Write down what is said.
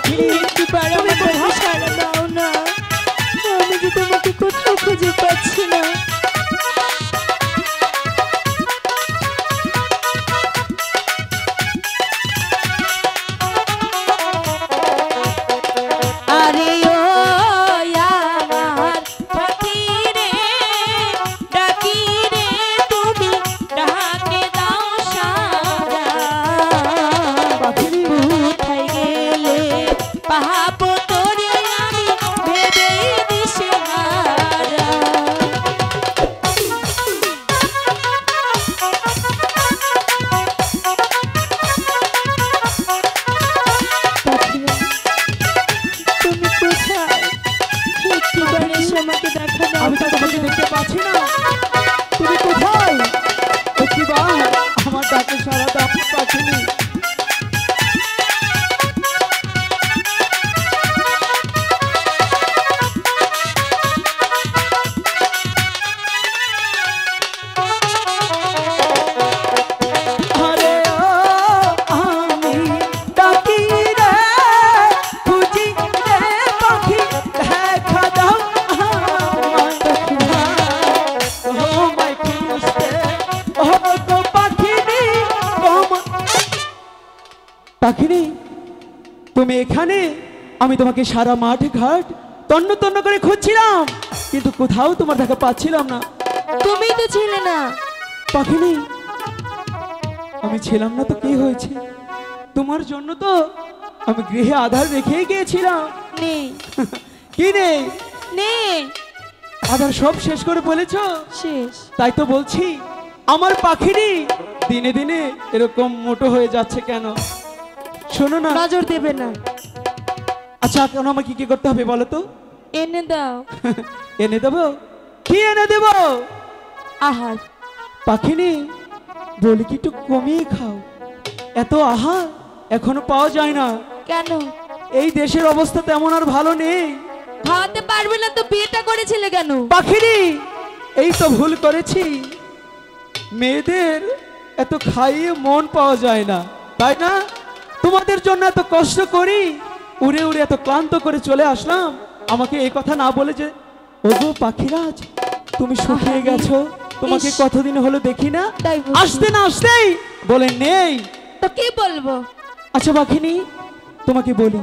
পাখিনি একবার আমার ডাকে সাড়া দাও না, আমি যে তোমাকে কোথাও খুঁজে পাচ্ছি না। আরে ও আমার পাখি রে, ডাকি রে তুমি ডাকে দাও সাড়া। পাখিনি কোথায় গেলে পাহাবো তোরে আমি ভেবে দিশেহারা। পাখিরা, তুমি কোথায়? একটিবার এসে আমাকে দেখা দাও। আমি তো তোমাকে দেখতে পাচ্ছি না, তুমি কোথায়? একবার আমার ডাকে সাড়া দাও পাখিনি। আরে ও আমি ডাকি রে, খুঁজি রে পাখি, দেখা দাও আমার তোমায় খুঁজতে। ও গো পাখিনি, পাখিনি তুমি এখানে? আমি তোমাকে সারা মাঠ ঘাট তন্ন তন্ন করে খুঁজছিলাম, কিন্তু কোথাও তোমার দেখা পাচ্ছিলাম না। তুমি তো ছিলে না। পাখিনি আমি ছিলাম না তো কি হয়েছে? তোমার জন্য তো আমি গৃহে আধার রেখেই গিয়েছিলাম। নেই কি নেই? নেই, আধার সব শেষ করে বলেছো? শেষ। তাই তো বলছি আমার পাখিরি দিনে দিনে এরকম মোটো হয়ে যাচ্ছে কেন? শোনো না, নজর দেবে না। আচ্ছা কেন আমাকে কি করতে হবে বলো তো? এনে দাও এনে দেবো? কি এনে দেবো? আহার। পাখিনি বলি কি একটু কমিয়ে খাও, এত আহার এখনো পাওয়া যায় না। কেন এই দেশের অবস্থা তেমন আর ভালো নেই। খাওয়াতে পারবে না তো বিয়েটা করেছিলে কেন? পাখিনি এই তো ভুল করেছি, মেয়েদের এত খাইয়ে মন পাওয়া যায় না, তাই না? তোমাদের জন্য এত কষ্ট করি, উড়ে উড়ে এত ক্লান্ত করে চলে আসলাম, আমাকে এই কথা না বলে যে ওগো পাখিরাজ তুমি শুকিয়ে গেছো, তোমাকে ইস। কতদিন হলো দেখি না, তাই বুঝি। আসতে না আসতেই বলে নেই। তো কি বলবো? আচ্ছা পাখিনি তোমাকে বলি,